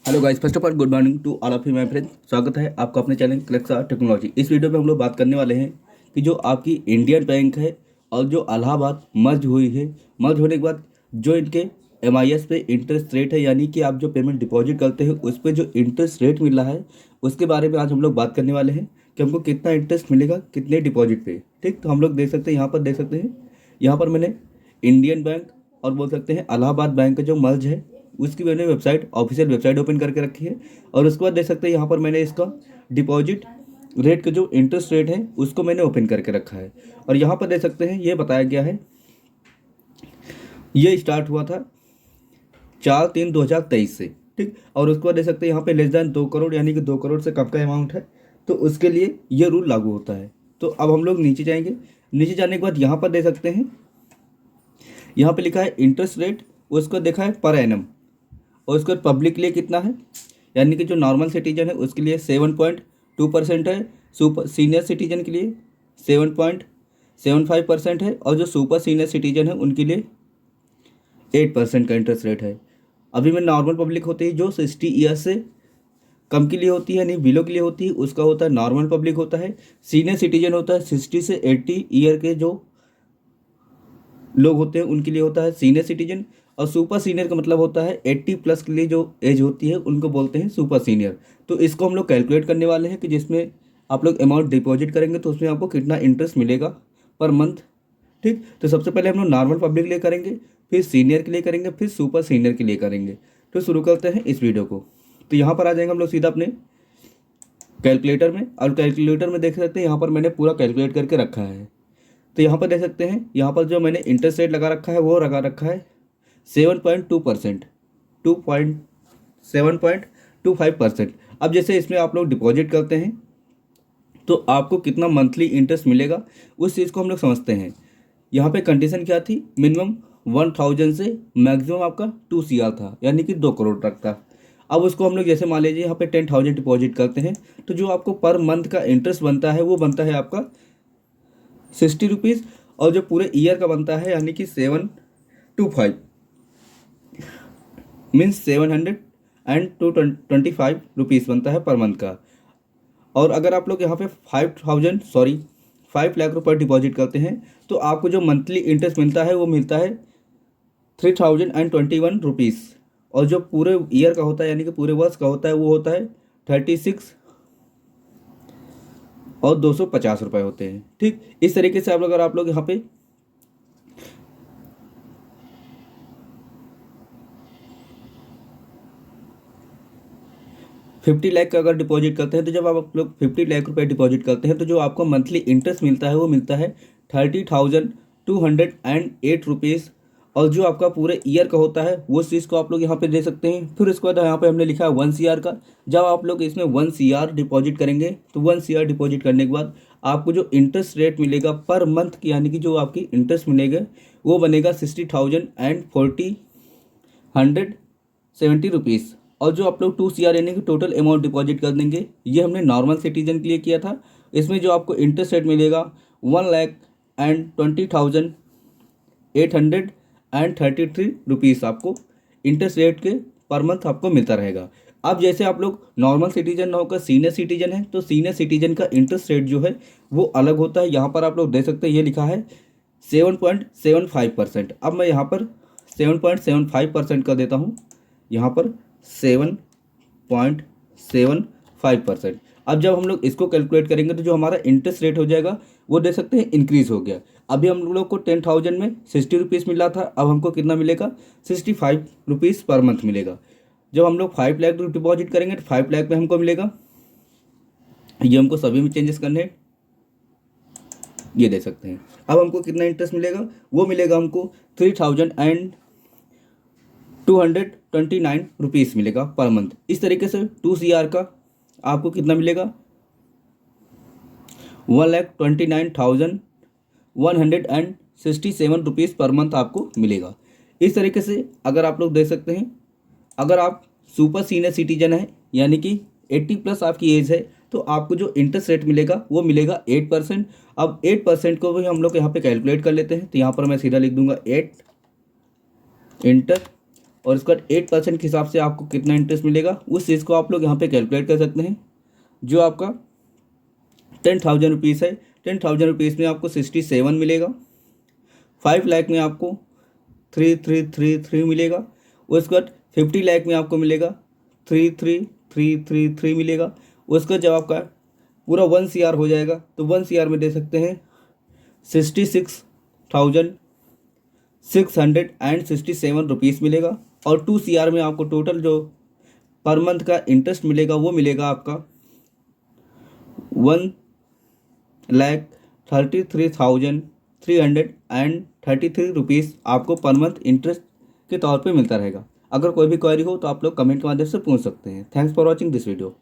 Hello guys, first of all good morning to all of you my friend. स्वागत है आपका अपने channel Clexa technology. इस video में हम लोग बात करने वाले हैं कि जो आपकी इंडियन बैंक है और जो इलाहाबाद मर्ज हुई है, मर्ज होने के बाद जो इनके एमआईएस पे इंटरेस्ट रेट है, यानी कि आप जो पेमेंट डिपॉजिट करते हैं उस पर जो इंटरेस्ट रेट मिल रहा है उसके बारे में आज हम लोग बात करने वाले हैं कि हमको कितना इंटरेस्ट मिलेगा कितने डिपॉजिट पे। ठीक, तो हम लोग देख सकते हैं, यहाँ पर देख सकते हैं, यहाँ पर मैंने इंडियन बैंक और बोल सकते हैं इलाहाबाद बैंक का जो मर्ज है उसकी मैंने वेबसाइट, ऑफिशियल वेबसाइट ओपन करके रखी है। और उसके बाद देख सकते हैं यहाँ पर मैंने इसका डिपॉजिट रेट का जो इंटरेस्ट रेट है उसको मैंने ओपन करके रखा है। और यहाँ पर देख सकते हैं ये बताया गया है, ये स्टार्ट हुआ था 4/3/2023 से। ठीक, और उसके बाद देख सकते हैं यहाँ पे लेस दैन 2 करोड़ यानी कि 2 करोड़ से कम का अमाउंट है तो उसके लिए ये रूल लागू होता है। तो अब हम लोग नीचे जाएंगे, नीचे जाने के बाद यहाँ पर देख सकते हैं, यहाँ पे लिखा है इंटरेस्ट रेट, उसको देखा है पर एनम। और उसके बाद पब्लिक के लिए कितना है, यानी कि जो नॉर्मल सिटीजन है उसके लिए 7.2% है, सुपर सीनियर सिटीजन के लिए 7.75% है, और जो सुपर सीनियर सिटीजन है उनके लिए 8% का इंटरेस्ट रेट है। अभी में नॉर्मल पब्लिक होती है जो 60 ईयर से कम के लिए होती है, नहीं बिलो के लिए होती है, उसका होता है नॉर्मल पब्लिक होता है। सीनियर सिटीजन होता है 60 से 80 ईयर के जो लोग होते हैं उनके लिए होता है सीनियर सिटीजन। और सुपर सीनियर का मतलब होता है 80 प्लस के लिए जो एज होती है उनको बोलते हैं सुपर सीनियर। तो इसको हम लोग कैलकुलेट करने वाले हैं कि जिसमें आप लोग अमाउंट डिपॉजिट करेंगे तो उसमें आपको कितना इंटरेस्ट मिलेगा पर मंथ। ठीक, तो सबसे पहले हम लोग नॉर्मल पब्लिक के लिए करेंगे, फिर सीनियर के लिए करेंगे, फिर सुपर सीनियर के लिए करेंगे। तो शुरू करते हैं इस वीडियो को। तो यहाँ पर आ जाएंगे हम लोग सीधा अपने कैलकुलेटर में, और कैलकुलेटर में देख सकते हैं यहाँ पर मैंने पूरा कैलकुलेट करके रखा है। तो यहाँ पर देख सकते हैं, यहाँ पर जो मैंने इंटरेस्ट रेट लगा रखा है वो लगा रखा है 7.2%, 7.25%। अब जैसे इसमें आप लोग डिपॉजिट करते हैं तो आपको कितना मंथली इंटरेस्ट मिलेगा उस चीज़ को हम लोग समझते हैं। यहाँ पे कंडीशन क्या थी, मिनिमम 1000 से मैक्सिमम आपका 2 CR था, यानी कि 2 करोड़ तक था। अब उसको हम लोग जैसे मान लीजिए यहाँ पे 10,000 डिपॉजिट करते हैं तो जो आपको पर मंथ का इंटरेस्ट बनता है वो बनता है आपका 60 रुपीज़, और जो पूरे ईयर का बनता है यानी कि 725 मीन्स 725 रुपीज़ बनता है पर मंथ का। और अगर आप लोग यहाँ पे 5 लाख रुपये डिपॉजिट करते हैं तो आपको जो मंथली इंटरेस्ट मिलता है वो मिलता है 3021 रुपीज़, और जो पूरे ईयर का होता है यानी कि पूरे वर्ष का होता है वो होता है 36 और 250 रुपये होते हैं। ठीक, इस तरीके से अगर आप लोग यहाँ पे 50 लाख का अगर डिपॉजिट करते हैं तो जब आप लोग 50 लाख रुपए डिपॉजिट करते हैं तो जो आपको मंथली इंटरेस्ट मिलता है वो मिलता है 30,208 रुपीज़, और जो आपका पूरे ईयर का होता है वो चीज़ को आप लोग यहाँ पे दे सकते हैं। फिर उसके बाद यहाँ पे हमने लिखा है 1 CR का। जब आप लोग इसमें 1 CR डिपॉजिट करेंगे तो 1 CR डिपॉजिट करने के बाद आपको जो इंटरेस्ट रेट मिलेगा पर मंथ की, यानी कि जो आपकी इंटरेस्ट मिलेगा वो बनेगा 60,170 रुपीज़। और जो आप लोग 2 CR यानी कि टोटल अमाउंट डिपॉजिट कर देंगे, ये हमने नॉर्मल सिटीजन के लिए किया था। इसमें जो आपको इंटरेस्ट रेट मिलेगा 1,20,833 आपको इंटरेस्ट रेट के पर मंथ आपको मिलता रहेगा। अब जैसे आप लोग नॉर्मल सिटीजन ना होकर सीनियर सिटीजन है तो सीनियर सिटीजन का इंटरेस्ट रेट जो है वो अलग होता है। यहाँ पर आप लोग देख सकते हैं ये लिखा है 7.75%। अब मैं यहाँ पर 7.75% कर देता हूँ, यहाँ पर 7.75%। अब जब हम लोग इसको कैलकुलेट करेंगे तो जो हमारा इंटरेस्ट रेट हो जाएगा वो देख सकते हैं इंक्रीज हो गया। अभी हम लोग को 10,000 में 60 रुपीज़ मिला था, अब हमको कितना मिलेगा 65 रुपीज़ पर मंथ मिलेगा। जब हम लोग 5 लाख डिपॉजिट करेंगे तो 5 लाख में हमको मिलेगा, ये हमको सभी में चेंजेस करने हैं, ये दे सकते हैं। अब हमको कितना इंटरेस्ट मिलेगा, वो मिलेगा हमको 3,229 रुपीज़ मिलेगा पर मंथ। इस तरीके से 2 CR का आपको कितना मिलेगा 1,29,167 रुपीज़ पर मंथ आपको मिलेगा। इस तरीके से अगर आप लोग देख सकते हैं, अगर आप सुपर सीनियर सिटीजन है यानी कि 80 प्लस आपकी एज है तो आपको जो इंटरेस्ट रेट मिलेगा वो मिलेगा 8%। अब 8% को भी हम लोग यहाँ पे कैलकुलेट कर लेते हैं। तो यहाँ पर मैं सीधा लिख दूंगा 8 इंटर और इसके बाद 8% के हिसाब से आपको कितना इंटरेस्ट मिलेगा उस चीज़ को आप लोग यहाँ पे कैलकुलेट कर सकते हैं। जो आपका 10,000 रुपीज़ है, 10,000 रुपीज़ में आपको 67 मिलेगा। 5 लाख में आपको 3,333 मिलेगा। उसके बाद 50 लाख में आपको मिलेगा 3,333 मिलेगा। उसके बाद जब आपका पूरा 1 CR हो जाएगा तो 1 CR में दे सकते हैं 66,667 रुपीज़ मिलेगा। और 2 CR में आपको टोटल जो पर मंथ का इंटरेस्ट मिलेगा वो मिलेगा आपका 1,33,333 रुपीज़ आपको पर मंथ इंटरेस्ट के तौर पे मिलता रहेगा। अगर कोई भी क्वेरी हो तो आप लोग कमेंट के माध्यम से पूछ सकते हैं। Thanks for watching this video.